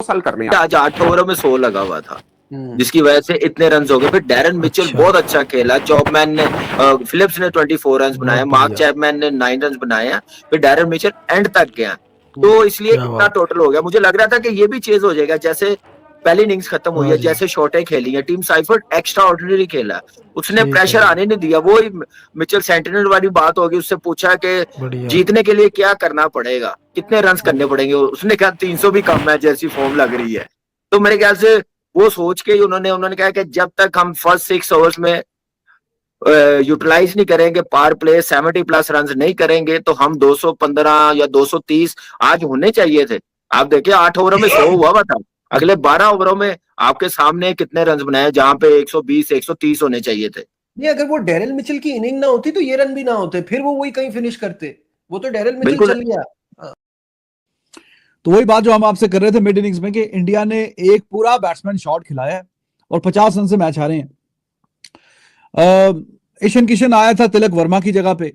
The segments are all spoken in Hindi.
साल करने हैं। आज 8 ओवरों में 100 लगा हुआ था, जिसकी वजह से इतने रन हो गए। फिर डैरन मिचेल बहुत अच्छा खेला, चॉपमैन ने फिलिप्स ने 24 रन बनाए, मार्क चैपमैन ने 9 रन बनाए, फिर डैरन मिचेल एंड तक गया, तो इसलिए इतना टोटल हो गया। मुझे लग रहा था कि ये भी चेंज हो जाएगा, जैसे पहली इनिंग्स खत्म हुई है, जैसे शॉटें खेली है, टीम साइफर्ड एक्स्ट्रा ऑर्डिनरी खेला, उसने प्रेशर आने नहीं दिया। वो मिचेल सेंटिनल वाली बात होगी, उससे पूछा कि जीतने के लिए क्या करना पड़ेगा, कितने रन करने पड़ेंगे, उसने कहा 300 भी कम है जैसी फॉर्म लग रही है। तो मेरे ख्याल से वो सोच के उन्होंने कहा कि जब तक हम फर्स्ट 6 ओवर्स में यूटिलाइज नहीं करेंगे, पावर प्ले 70+ रन नहीं करेंगे, तो हम 215 या 230 आज होने चाहिए थे। आप देखिए 8 ओवरों में 100 हुआ था, अगले 12 ओवरों में आपके सामने कितने रन बनाए, जहां पे 120 130 होने चाहिए थे। नहीं, अगर वो डैरेल मिचेल की इनिंग ना होती तो ये रन भी ना होते, फिर वो वही कहीं फिनिश करते। वो तो डैरेल मिचेल चल गया। तो वही बात जो हम आपसे कर रहे थे मिड इनिंग्स में कि इंडिया ने एक पूरा बैट्समैन शॉट खिलाया है और 50 रन से मैच हारे हैं। ईशान किशन आया था तिलक वर्मा की जगह पे,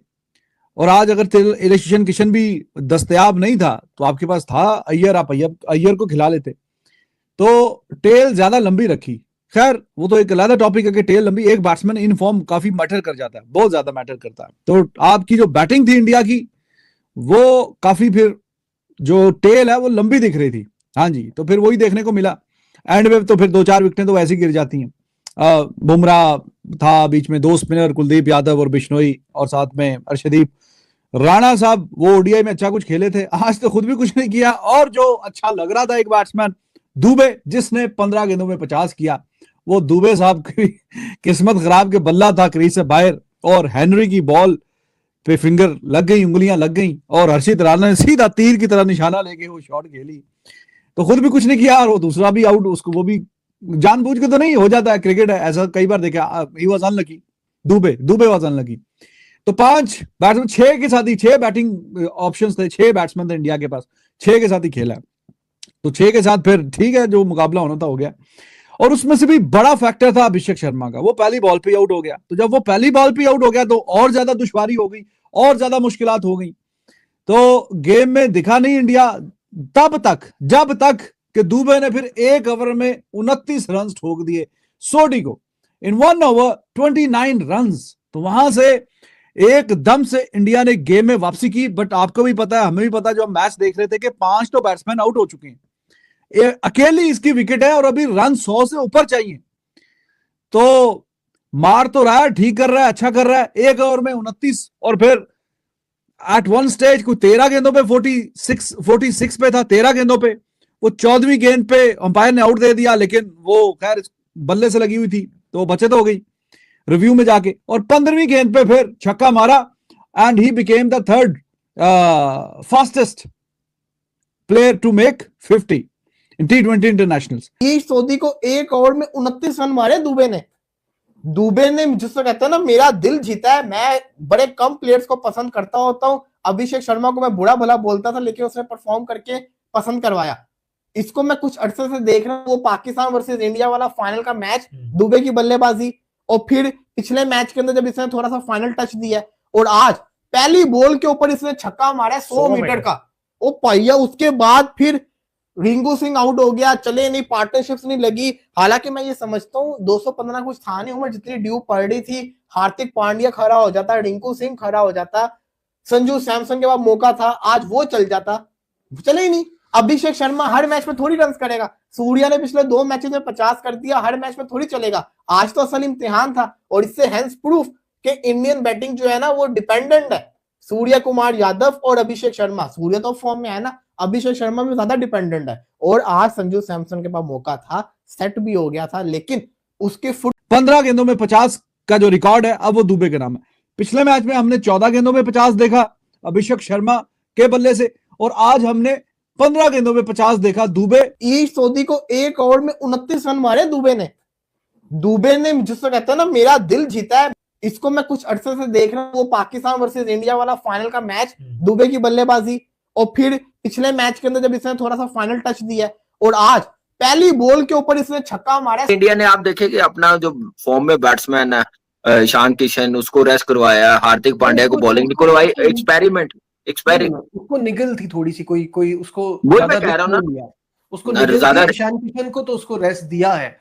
और आज अगर ईशान किशन भी दस्तयाब नहीं था तो आपके पास था अय्यर, आप अय्यर को खिला लेते। तो टेल ज्यादा लंबी रखी, खैर वो तो एक अलग टॉपिक है कि टेल लंबी, एक बैट्समैन इन फॉर्म काफी मैटर कर जाता है, बहुत ज्यादा मैटर करता है। तो आपकी जो बैटिंग थी इंडिया की वो काफी, फिर जो टेल है वो लंबी दिख रही थी। हाँ जी, तो फिर वही देखने को मिला एंड में, तो फिर 2-4 विकेटें तो ऐसी गिर जाती हैं। बुमराह था बीच में, 2 स्पिनर कुलदीप यादव और बिश्नोई, और साथ में अर्शदीप राणा साहब, वो ओडीआई में अच्छा कुछ खेले थे, आज तो खुद भी कुछ नहीं किया। और जो अच्छा लग रहा था एक बैट्समैन दुबे, जिसने 15 गेंदों में 50 किया, वो दुबे साहब की किस्मत खराब के बल्ला था क्रीज से बाहर, और हेनरी की बॉल पे फिंगर लग गई, उंगलियां लग गई, और हर्षित राणा ने सीधा तीर की तरह निशाना लेके वो शॉट खेली, तो खुद भी कुछ नहीं किया और वो दूसरा भी आउट। उसको वो भी जानबूझ के तो नहीं, हो जाता है, क्रिकेट है, ऐसा कई बार देखा। He was unlucky, Dubey was unlucky. तो 5 बैट्समैन, 6 के साथ ही 6 बैटिंग ऑप्शंस थे, 6 बैट्समैन थे इंडिया के पास, 6 के साथ ही खेला। तो 6 के साथ फिर ठीक है, जो मुकाबला होना था हो गया। और उसमें से भी बड़ा फैक्टर था अभिषेक शर्मा का, वो पहली बॉल पे आउट हो गया। तो जब वो पहली बॉल पे आउट हो गया तो और ज्यादा दुश्वारी हो गई, और ज्यादा मुश्किलात हो गई। तो गेम में दिखा नहीं इंडिया तब तक, जब तक कि दुबे ने फिर 1 ओवर में 29 रन ठोक दिए सोडी को, इन 1 ओवर 29 रन। तो वहां से एकदम से इंडिया ने गेम में वापसी की। बट आपको भी पता है, हमें भी पता है, जो हम मैच देख रहे थे, कि 5 तो बैट्समैन आउट हो चुके हैं, अकेली इसकी विकेट है और अभी रन 100 से ऊपर चाहिए। तो मार तो रहा है, ठीक कर रहा है, अच्छा कर रहा है, 1 ओवर में 29, और फिर एट वन स्टेज कोई 13 गेंदों पे 46 पे था, 13 गेंदों पे वो 14वीं गेंद पे अंपायर ने आउट दे दिया, लेकिन वो खैर बल्ले से लगी हुई थी तो बचत हो गई रिव्यू में जाके, और 15वीं गेंद पे फिर छक्का मारा and he became the 3rd fastest player to make 50 in T20 internationals. Sodhi को 1 ओवर में 29 रन मारे दुबे ने, जिसको कहते हैं ना, मेरा दिल जीता है। मैं बड़े कम प्लेयर्स को पसंद करता होता हूं, अभिषेक शर्मा को मैं बुरा भला बोलता था, लेकिन उसने परफॉर्म करके पसंद करवाया। इसको मैं कुछ अरसे से देख रहा हूं, वो पाकिस्तान वर्सेस इंडिया वाला फाइनल का मैच, दुबे की बल्लेबाजी, और फिर पिछले मैच के अंदर जब इसने थोड़ा सा फाइनल टच दिया, और आज पहली बॉल के ऊपर इसने छक्का मारा 100 मीटर का, वो पहिया। उसके बाद फिर रिंकू सिंह आउट हो गया, चले नहीं, पार्टनरशिप्स नहीं लगी। हालांकि मैं ये समझता हूँ 215 कुछ था नहीं, उम्र जितनी ड्यू पड़ रही थी, हार्दिक पांड्या खड़ा हो जाता, रिंकू सिंह खड़ा हो जाता, संजू सैमसन के पास मौका था, आज वो चल जाता, चले ही नहीं। अभिषेक शर्मा हर मैच में थोड़ी रन करेगा, सूर्या ने पिछले 2 मैचेस में 50 कर दिया, हर मैच में थोड़ी चलेगा। आज तो असल इम्तिहान था, और इससे हेंस प्रूफ कि इंडियन बैटिंग जो है ना वो डिपेंडेंट है सूर्य कुमार यादव और अभिषेक शर्मा। सूर्य तो फॉर्म में है ना, अभिषेक शर्मा भी ज्यादा डिपेंडेंट है। और आज संजू सैमसन के पास मौका था, सेट भी हो गया था, लेकिन उसके 15 गेंदों में 50 का जो रिकॉर्ड है अब वो दुबे के नाम है। पिछले मैच में हमने 14 गेंदों में 50 देखा अभिषेक शर्मा के बल्ले से, और आज हमने 15 गेंदों में 50 देखा दुबे। ईश सोदी को 1 ओवर में 29 रन मारे दुबे ने, जिसको कहते हैं ना, मेरा दिल जीता है। इसको मैं कुछ अरसे से देख रहा हूं, वो पाकिस्तान वर्सेस इंडिया वाला फाइनल का मैच, दुबे की बल्लेबाजी, और फिर पिछले मैच के अंदर जब इसने थोड़ा सा फाइनल टच दिया, और आज पहली बॉल के ऊपर इसने छक्का मारा। इंडिया ने आप देखे कि अपना जो फॉर्म में बैट्समैन है ईशान किशन, उसको रेस्ट करवाया, हार्दिक पांड्या को बॉलिंग नहीं करवाई, एक्सपेरिमेंट उसको निगल थी थोड़ी सी, कोई उसको वो मैं कह रहा हूं ना, उसको ज्यादा ईशान किशन को तो उसको रेस्ट दिया है।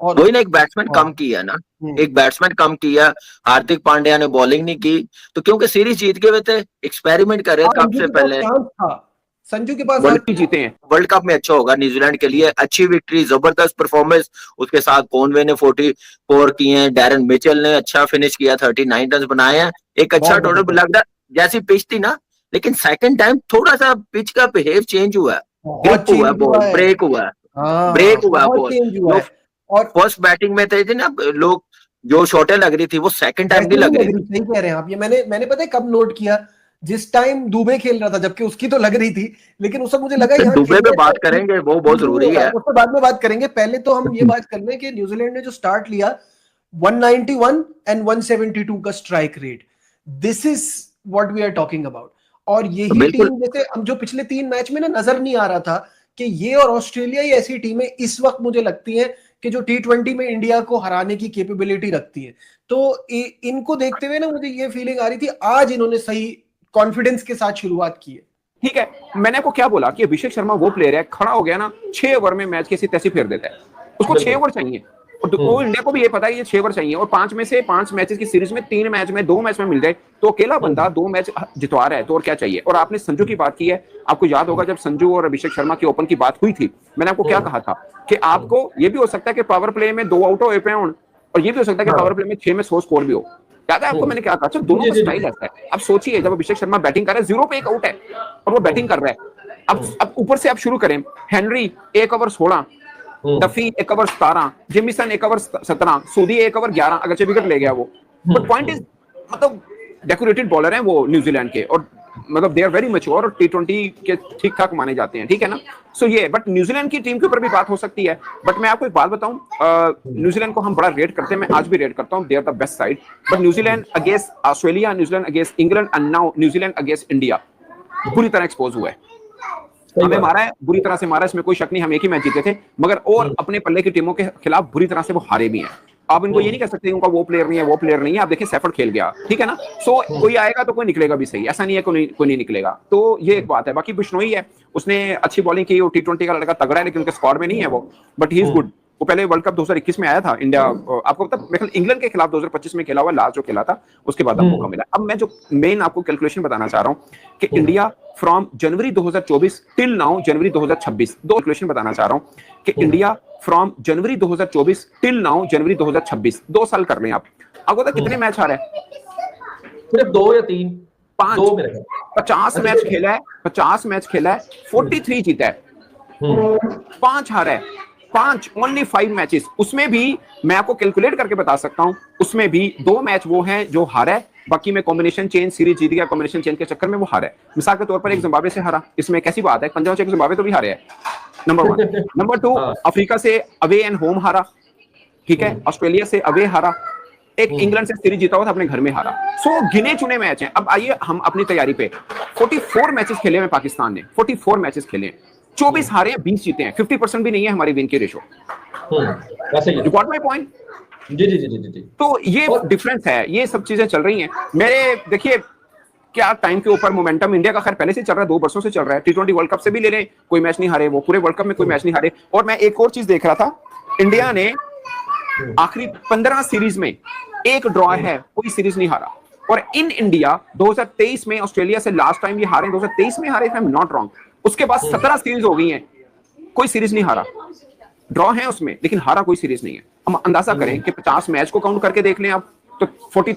और वही ना, एक बैट्समैन कम किया ना, एक बैट्समैन कम किया। हार्दिक पांड्या ने बॉलिंग नहीं की, तो क्योंकि सीरीज जीत के हुए थे, एक्सपेरिमेंट कर रहे थे कब से पहले। संजू के पास वर्ल्ड जीते हैं, वर्ल्ड कप में अच्छा होगा न्यूजीलैंड के लिए, अच्छी विक्ट्री, जबरदस्त परफॉर्मेंस। उसके साथ कॉनवे ने 44 किए हैं, डैरन मिचेल ने अच्छा फिनिश किया, 39 रन बनाए हैं, एक अच्छा टोटल लग रहा। जैसी पिच थी ना, लेकिन सेकंड टाइम थोड़ा सा पिच का बिहेव चेंज हुआ है, ब्रेक हुआ बॉल। और फर्स्ट बैटिंग में थे ना लोग, जो शॉटें लग रही थी वो सेकंड टाइम नहीं लग रही थी। सही कह रहे हैं आप, ये मैंने पता है कब नोट किया, जिस टाइम दुबे खेल रहा था, जबकि उसकी तो लग रही थी, लेकिन उस मुझे लगा यहाँ दुबे पे बात करेंगे, वो बहुत जरूरी है, उसके बाद में बात करेंगे। पहले तो हम ये बात कर लें कि न्यूजीलैंड ने जो स्टार्ट लिया 191 एंड 172 का strike rate, this is what we are talking about. और यही टीम जैसे हम जो पिछले 3 मैच में ना नजर नहीं आ रहा था कि ये और ऑस्ट्रेलिया ही ऐसी टीमें इस वक्त मुझे लगती है कि जो T20 में इंडिया को हराने की कैपेबिलिटी रखती है। तो इनको देखते हुए ना मुझे ये फीलिंग आ रही थी, आज इन्होंने सही कॉन्फिडेंस के साथ शुरुआत की है। ठीक है, मैंने आपको क्या बोला कि अभिषेक शर्मा वो प्लेयर है, खड़ा हो गया ना 6 ओवर में मैच कैसी तैसी फेर देता है, उसको 6 ओवर चाहिए। और तो इंडिया को भी ये पता है ये 6 ओवर चाहिए, और 5 में से 5 मैचेस की सीरीज में 3 मैच में 2 मैच में मिल जाए तो अकेला बंदा 2 मैच जितवा रहा है, तो और क्या चाहिए। और आपने संजू की बात की है, आपको याद होगा जब संजू और अभिषेक शर्मा की ओपन की बात हुई थी, मैंने आपको क्या कहा था कि आपको ये भी हो सकता है कि पावर प्ले में 2 आउट हो पे हों, और ये भी हो सकता है कि पावर प्ले में 6 में 100 स्कोर भी हो। याद है आपको मैंने क्या कहा? दोनों का स्टाइल ऐसा है। अब सोचिए, जब अभिषेक शर्मा बैटिंग कर रहा है, 0 पे 1 आउट है और वो बैटिंग कर रहा है, अब ऊपर से आप शुरू करें, Henry 1 over 16, Duffy 1 over 17, Jameson 1 over 17, सूदी 1 ओवर 11, अगरचे विकेट ले गया वो, बट पॉइंट इज मतलब डेकोरेटेड बॉलर हैं वो न्यूजीलैंड के, और मतलब दे आर वेरी मैच्योर और T20 के ठीक ठाक माने जाते हैं, ठीक है ना। सो ये बट न्यूजीलैंड की टीम के ऊपर भी बात हो सकती है, बट मैं आपको एक बात बताऊं, न्यूजीलैंड को हम बड़ा रेट करते हैं, मैं आज भी रेट करता हूं, they are the best side, but New Zealand against Australia, New Zealand against England and now New Zealand against India बुरी तरह एक्सपोज हुआ है। हमें मारा है, बुरी तरह से मारा, इसमें कोई शक नहीं, हम एक ही मैच जीते थे, मगर और अपने पल्ले की टीमों के खिलाफ बुरी तरह से वो हारे भी हैं। आप इनको ये नहीं कह सकते उनका वो प्लेयर नहीं है, वो प्लेयर नहीं है। आप देखिए सैफर्ड खेल गया, ठीक है ना। सो कोई आएगा तो कोई निकलेगा भी सही, ऐसा नहीं है कोई नहीं निकलेगा। तो ये एक बात है। बाकी बिश्नोई है, उसने अच्छी बॉलिंग की, वो T20 का लड़का तगड़ा है, लेकिन उनके स्क्वाड में नहीं है वो, बट ही इज गुड। वो पहले वर्ल्ड कप 2021 में आया था इंडिया, आपको पता है इंग्लैंड के खिलाफ 2025 में खेला हुआ, लास्ट जो खेला था उसके बाद आपको मौका मिला। अब मैं जो मेन आपको कैलकुलेशन बताना चाह रहा हूं कि India from January 2024 till now January 2026, दो कैलकुलेशन बताना चाह रहा हूं कि India from January 2024 till now January 2026, 2 साल कर लें आप, आपको पता कितने मैच हारे हैं? सिर्फ 2 या 3, 5, 50 मैच खेला है, 50 मैच खेला है, 43 जीता है, 5 हारा है, 5 ओनली 5 मैचेस। उसमें भी मैं आपको कैलकुलेट करके बता सकता हूं, उसमें भी 2 मैच वो हैं जो हारा है, बाकी में कॉम्बिनेशन चेंज सीरीज जीत गया, कॉम्बिनेशन चेंज के चक्कर में वो हारा है। मिसाल के तौर पर एक जिम्बाब्वे से हारा, इसमें कैसी बात है, पंजाब से जिम्बाब्वे तो भी हारे है, नंबर 1। नंबर 2, अफ्रीका से अवे एंड होम हारा, ठीक है, ऑस्ट्रेलिया से अवे हारा, एक इंग्लैंड से सीरीज जीता हुआ था अपने घर में हारा। सो गिने चुने मैच हैं। अब आइए हम अपनी तैयारी पे, 44 मैचेस खेले हैं पाकिस्तान ने, 44 मैचेस खेले हैं, 24 हारे हैं, 20 जीते हैं, 50% भी नहीं है हमारी विन की ratio. You got my point? जी। तो ये डिफरेंस है, ये सब चीजें चल रही हैं। मेरे देखिए क्या टाइम के ऊपर मोमेंटम इंडिया का खैर पहले से चल रहा है, 2 वर्षों से चल रहा है। T20 वर्ल्ड कप से भी ले लें, कोई मैच नहीं हारे वो, पूरे वर्ल्ड कप में कोई मैच नहीं हारे। और मैं एक और चीज देख रहा था, इंडिया ने आखिरी 15 सीरीज में 1 ड्रॉ है, कोई सीरीज नहीं हारा। और इन इंडिया 2023 में ऑस्ट्रेलिया से लास्ट टाइम ये हारे, 2023 में हारे, if I am not wrong. उसके बाद 17 सीरीज हो गई हैं, कोई सीरीज नहीं हारा, ड्रॉ है उसमें, लेकिन हारा कोई सीरीज नहीं है। हम अंदाजा करें कि 50 मैच को काउंट करके देख लें आप, तो 43